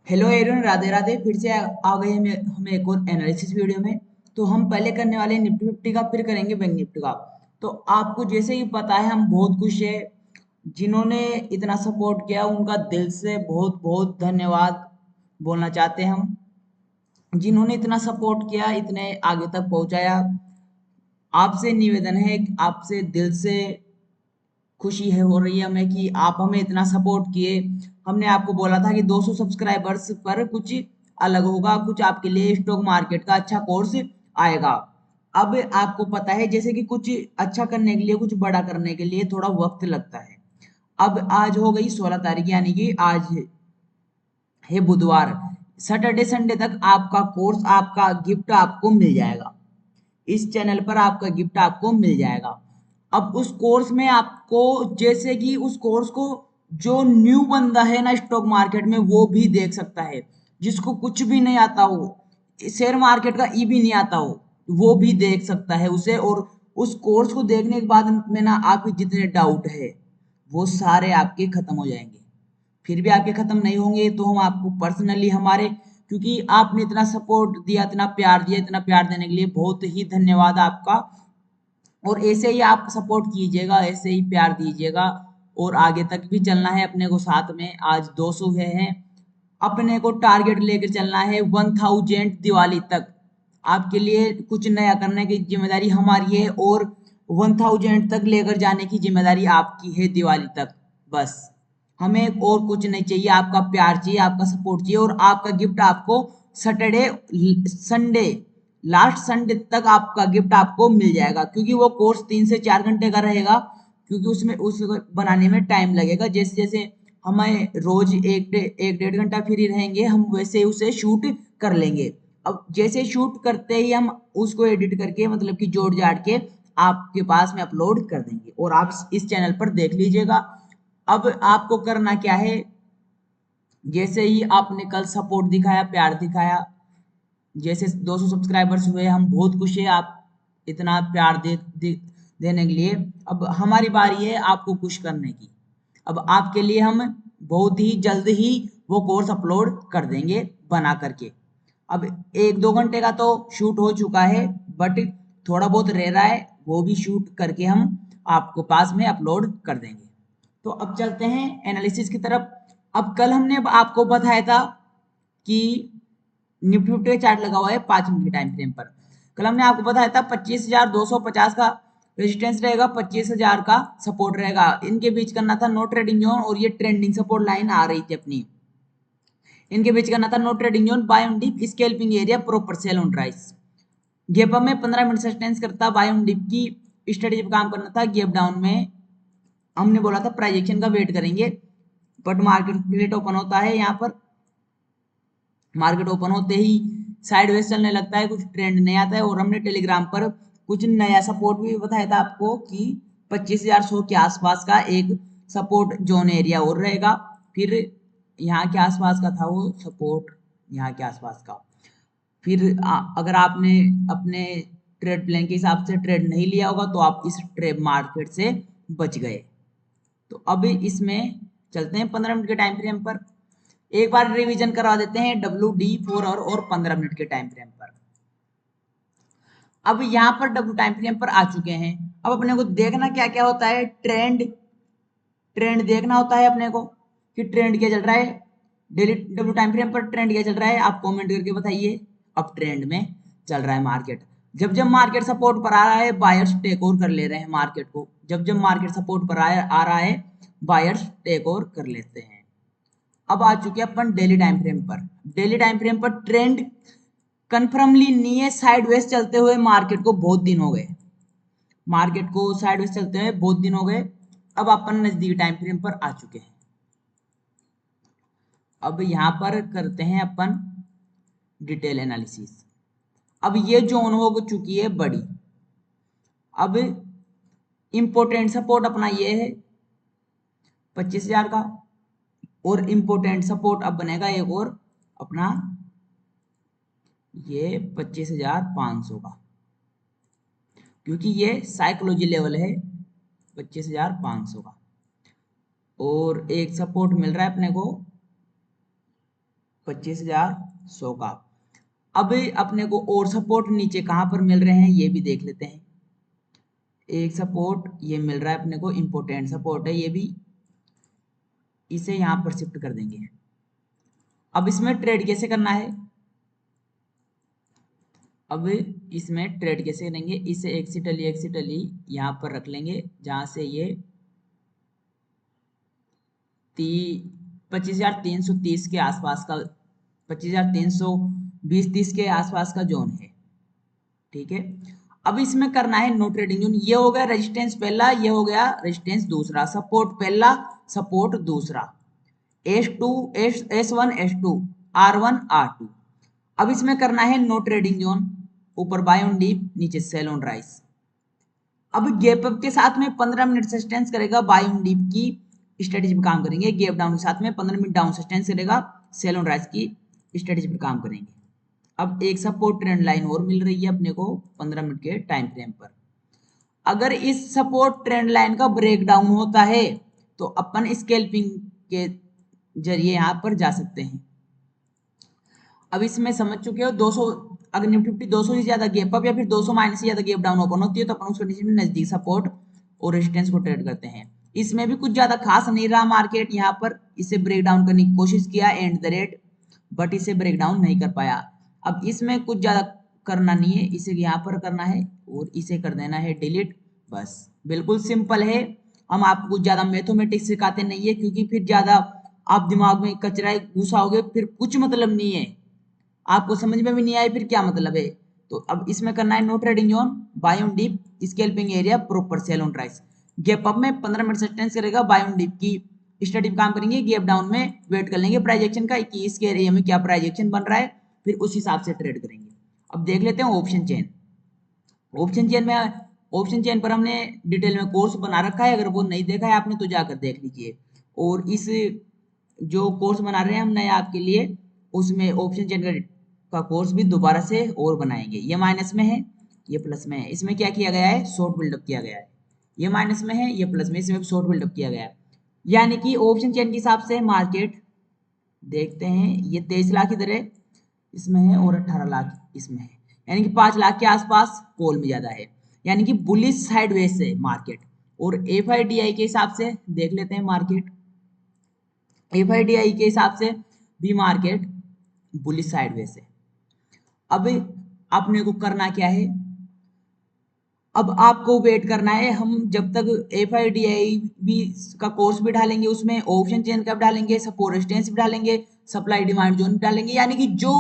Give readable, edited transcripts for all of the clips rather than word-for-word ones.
Hello एरन, राधे राधे। फिर से आ गए हम एक और एनालिसिस वीडियो में। तो हम पहले करने वाले निफ्टी फिफ्टी का, फिर करेंगे बैंक निफ्टी का। तो आपको जैसे ही पता है, हम बहुत खुश है। जिन्होंने इतना सपोर्ट किया उनका दिल से बहुत बहुत धन्यवाद बोलना चाहते हैं हम। जिन्होंने इतना सपोर्ट किया, इतने आगे तक पहुंचाया, आपसे निवेदन है, आपसे दिल से खुशी है हो रही है हमें कि आप हमें इतना सपोर्ट किए। हमने आपको बोला था कि 200 सब्सक्राइबर्स पर कुछ अलग होगा, कुछ आपके लिए स्टॉक मार्केट का अच्छा कोर्स आएगा। अब आपको पता है जैसे कि कुछ अच्छा करने के लिए, कुछ बड़ा करने के लिए थोड़ा वक्त लगता है। अब आज हो गई 16 तारीख, यानी कि आज है बुधवार। सैटरडे संडे तक आपका कोर्स, आपका गिफ्ट आपको मिल जाएगा। इस चैनल पर आपका गिफ्ट आपको मिल जाएगा। अब उस कोर्स में आपको, जैसे कि उस कोर्स को जो न्यू बंदा है ना स्टॉक मार्केट में, वो भी देख सकता है। जिसको कुछ भी नहीं आता हो, शेयर मार्केट का ई भी नहीं आता हो, वो भी देख सकता है उसे। और उस कोर्स को देखने के बाद में ना, आपके जितने डाउट है वो सारे आपके खत्म हो जाएंगे। फिर भी आपके खत्म नहीं होंगे तो हम आपको पर्सनली हमारे, क्योंकि आपने इतना सपोर्ट दिया, इतना प्यार दिया, इतना प्यार देने के लिए बहुत ही धन्यवाद आपका। और ऐसे ही आप सपोर्ट कीजिएगा, ऐसे ही प्यार दीजिएगा। और आगे तक भी चलना है अपने को साथ में। आज 200 हैं, अपने को टारगेट लेकर चलना है 1000 दिवाली तक। आपके लिए कुछ नया करने की जिम्मेदारी हमारी है, और 1000 तक लेकर जाने की जिम्मेदारी आपकी है दिवाली तक। बस हमें और कुछ नहीं चाहिए, आपका प्यार चाहिए, आपका सपोर्ट चाहिए। और आपका गिफ्ट आपको सैटरडे संडे, लास्ट संडे तक आपका गिफ्ट आपको मिल जाएगा। क्योंकि वो कोर्स 3 से 4 घंटे का रहेगा, क्योंकि उसमें उस बनाने में टाइम लगेगा। जैसे जैसे हमें रोज एक डेढ़ घंटा फ्री रहेंगे, हम वैसे ही उसे शूट कर लेंगे। अब जैसे शूट करते ही हम उसको एडिट करके, मतलब कि जोड़ जाड़ के आपके पास में अपलोड कर देंगे, और आप इस चैनल पर देख लीजिएगा। अब आपको करना क्या है, जैसे ही आपने कल सपोर्ट दिखाया, प्यार दिखाया, जैसे 200 सब्सक्राइबर्स हुए, हम बहुत खुश है आप इतना प्यार देने के लिए। अब हमारी बारी है आपको खुश करने की। अब आपके लिए हम बहुत ही जल्द ही वो कोर्स अपलोड कर देंगे बना करके। अब 1-2 घंटे का तो शूट हो चुका है, बट थोड़ा बहुत रह रहा है, वो भी शूट करके हम आपको पास में अपलोड कर देंगे। तो अब चलते हैं एनालिसिस की तरफ। अब कल हमने आपको बताया था कि निफ्टी फिफ्टी का चार्ट लगा हुआ है 5 मिनट के टाइम फ्रेम पर। कल हमने आपको बताया था 25,250 का रेजिस्टेंस रहेगा, 25,000 का सपोर्ट रहेगा। इनके बीच करना था नो ट्रेडिंग जोन, और ये ट्रेंडिंग सपोर्ट लाइन आ रही थी अपनी। इनके बीच करना था no trading zone, buy on dip, scalping area, proper sell on rise. Gap up में 15 मिनट सस्टेंस करता, बाय ऑन डिप की स्ट्रेटेजी पे काम करना था। गैप डाउन में हमने बोला था प्राइस एक्शन का वेट करेंगे, बट मार्केट लेट ओपन होता है। यहाँ पर मार्केट ओपन होते ही साइडवेज चलने लगता है, कुछ ट्रेंड नहीं आता है। और हमने टेलीग्राम पर कुछ नया सपोर्ट भी बताया था आपको कि 25,100 के आसपास का एक सपोर्ट जोन एरिया और रहेगा। फिर यहाँ के आसपास का था वो सपोर्ट, यहाँ के आसपास का। फिर अगर आपने अपने ट्रेड प्लान के हिसाब से ट्रेड नहीं लिया होगा तो आप इस ट्रेड मार्केट से बच गए। तो अब इसमें चलते हैं 15 मिनट के टाइम फ्रेम पर। एक बार रिवीजन करवा देते हैं WD4 और 15 मिनट के टाइम फ्रेम पर। अब यहाँ पर W टाइम फ्रेम पर आ चुके हैं। अब अपने को देखना क्या क्या होता है, ट्रेंड। ट्रेंड देखना होता है अपने को कि ट्रेंड क्या चल रहा है। डेली W टाइम फ्रेम पर ट्रेंड क्या चल रहा है, आप कमेंट करके बताइए। अब ट्रेंड में चल रहा है मार्केट। जब जब मार्केट सपोर्ट पर आ रहा है, बायर्स टेक ओवर कर ले रहे हैं मार्केट को। जब जब मार्केट सपोर्ट पर आ रहा है, बायर्स टेक ओवर कर लेते हैं। अब आ चुके हैं अपन डेली टाइम फ्रेम पर। डेली टाइम फ्रेम पर ट्रेंड कन्फर्मली नहीं है, साइडवेज चलते हुए मार्केट को बहुत दिन हो गए। मार्केट को साइडवेज चलते हुए बहुत दिन हो गए। अब अपन नजदीक टाइम फ्रेम पर आ चुके हैं। अब यहां पर करते हैं अपन डिटेल एनालिसिस। अब ये जोन हो चुकी है बड़ी। अब इंपोर्टेंट सपोर्ट अपना ये है 25,000 का, और इंपोर्टेंट सपोर्ट अब बनेगा एक और अपना ये 25,500 का, क्योंकि ये साइकोलॉजी लेवल है 25,500 का। और एक सपोर्ट मिल रहा है अपने को 25,100 का। अब अपने को और सपोर्ट नीचे कहाँ पर मिल रहे हैं ये भी देख लेते हैं। एक सपोर्ट ये मिल रहा है अपने को, इम्पोर्टेंट सपोर्ट है ये भी, इसे यहाँ पर शिफ्ट कर देंगे। अब इसमें ट्रेड कैसे करना है, अब इसमें ट्रेड कैसे करेंगे, इसे एक्सिटली यहाँ पर रख लेंगे जहां से ये 25,330 के आसपास का, 25,320-30 के आसपास का जोन है। ठीक है, अब इसमें करना है नो ट्रेडिंग जोन। ये हो गया रेजिस्टेंस पहला, ये हो गया रेजिस्टेंस दूसरा, सपोर्ट पहला, सपोर्ट दूसरा, S2 S1 S2 R1 R2। अब इसमें करना है नो ट्रेडिंग जोन, ऊपर बाय ऑन डीप, नीचे सेल ऑन राइज। अब गैप अप के साथ में 15 मिनट सस्टेंस करेगा, बाय ऑन डीप की स्ट्रेटेजी पे काम करेंगे। गैप डाउन के साथ में 15 मिनट डाउन सस्टेंस करेगा, सेल ऑन राइज की स्ट्रेटेजी पे काम करेंगे। अब एक सपोर्ट ट्रेंड लाइन और मिल रही है अपने को 15 मिनट के टाइम फ्रेम पर। अगर इस सपोर्ट ट्रेंड लाइन का ब्रेक डाउन होता है तो अपन स्कैल्पिंग के जरिए यहां पर जा सकते हैं। अब इसमें समझ चुके हो 200, अगर निफ्टी 50 200 से ज्यादा गैप अप या फिर 200 माइनस से ज्यादा गैप डाउन ओपन होती है तो अपन उस कंडीशन में नजदीक सपोर्ट और रेजिस्टेंस को ट्रेड करते हैं। इसमें भी कुछ ज्यादा खास नहीं रहा मार्केट, यहाँ पर इसे ब्रेक डाउन करने की कोशिश किया एंड द रेट, बट इसे ब्रेक डाउन नहीं कर पाया। अब इसमें कुछ ज्यादा करना नहीं है, इसे यहाँ पर करना है और इसे कर देना है डिलीट, बस बिल्कुल सिंपल है। हम आपको कुछ ज्यादा मैथमेटिक्स सिखाते नहीं है क्योंकि फिर ज्यादा आप दिमाग में कचरा घुसाओगे फिर कुछ मतलब नहीं है, आपको समझ में भी नहीं आए फिर क्या मतलब है। तो अब इसमें करना है no trading zone, buy on dip, scalping area, proper sell on rise. Gap up में 15 मिनट सस्टेंस करेगा, बाय ऑन डीप की स्टडी काम करेंगे, गैप डाउन में वेट कर लेंगे प्राइस एक्शन का कि इसके एरिया में क्या प्राइस एक्शन बन रहा है, फिर उस हिसाब से ट्रेड करेंगे। अब देख लेते हैं ऑप्शन चेन। ऑप्शन चेन पर हमने डिटेल में कोर्स बना रखा है, अगर वो नहीं देखा है आपने तो जाकर देख लीजिए। और इस जो कोर्स बना रहे हैं हम नया आपके लिए, उसमें ऑप्शन चेन का कोर्स भी दोबारा से और बनाएंगे। ये माइनस में है, ये प्लस में है। इसमें क्या किया गया है, शॉर्ट बिल्डअप किया गया है। ये माइनस में है, ये प्लस में, इसमें शॉर्ट बिल्डअप किया गया है। यानी कि ऑप्शन चेन के हिसाब से मार्केट देखते हैं, ये 23 लाख इधर है इसमें है और 18 लाख इसमें है, यानी कि 5 लाख के आसपास कॉल में ज्यादा है, यानी कि बुलिश साइडवेज से मार्केट। और एफआईडीआई के हिसाब से देख लेते हैं मार्केट, एफआईडीआई के हिसाब से भी मार्केट बुलिश साइडवेज से। अब अपने को करना क्या है, अब आपको वेट करना है। हम जब तक एफआईडीआई भी का कोर्स भी डालेंगे, उसमें ऑप्शन चेन का भी डालेंगे, सपोर्ट रेजिस्टेंस भी डालेंगे, सप्लाई डिमांड जोन भी डालेंगे, यानी कि जो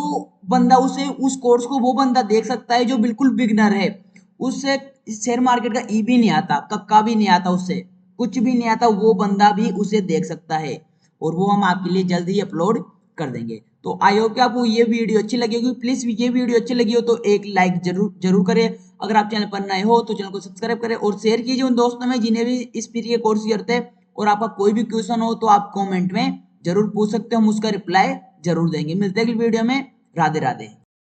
बंदा उसे उस कोर्स को वो बंदा देख सकता है जो बिल्कुल बिगनर है, उससे शेयर मार्केट का ई भी नहीं आता, कक्का भी नहीं आता, उससे कुछ भी नहीं आता, वो बंदा भी उसे देख सकता है। और वो हम आपके लिए जल्द ही अपलोड कर देंगे। तो आई होप कि आपको ये वीडियो अच्छी लगी होगी। प्लीज ये वीडियो अच्छी लगी हो तो एक लाइक जरूर जरूर करें। अगर आप चैनल पर नए हो तो चैनल को सब्सक्राइब करें और शेयर कीजिए उन दोस्तों में जिन्हें भी इस फ्री के कोर्स की जरूरत है। और आपका कोई भी क्वेश्चन हो तो आप कमेंट में जरूर पूछ सकते हो, हम उसका रिप्लाई जरूर देंगे। मिलते हैं अगली वीडियो में। राधे राधे।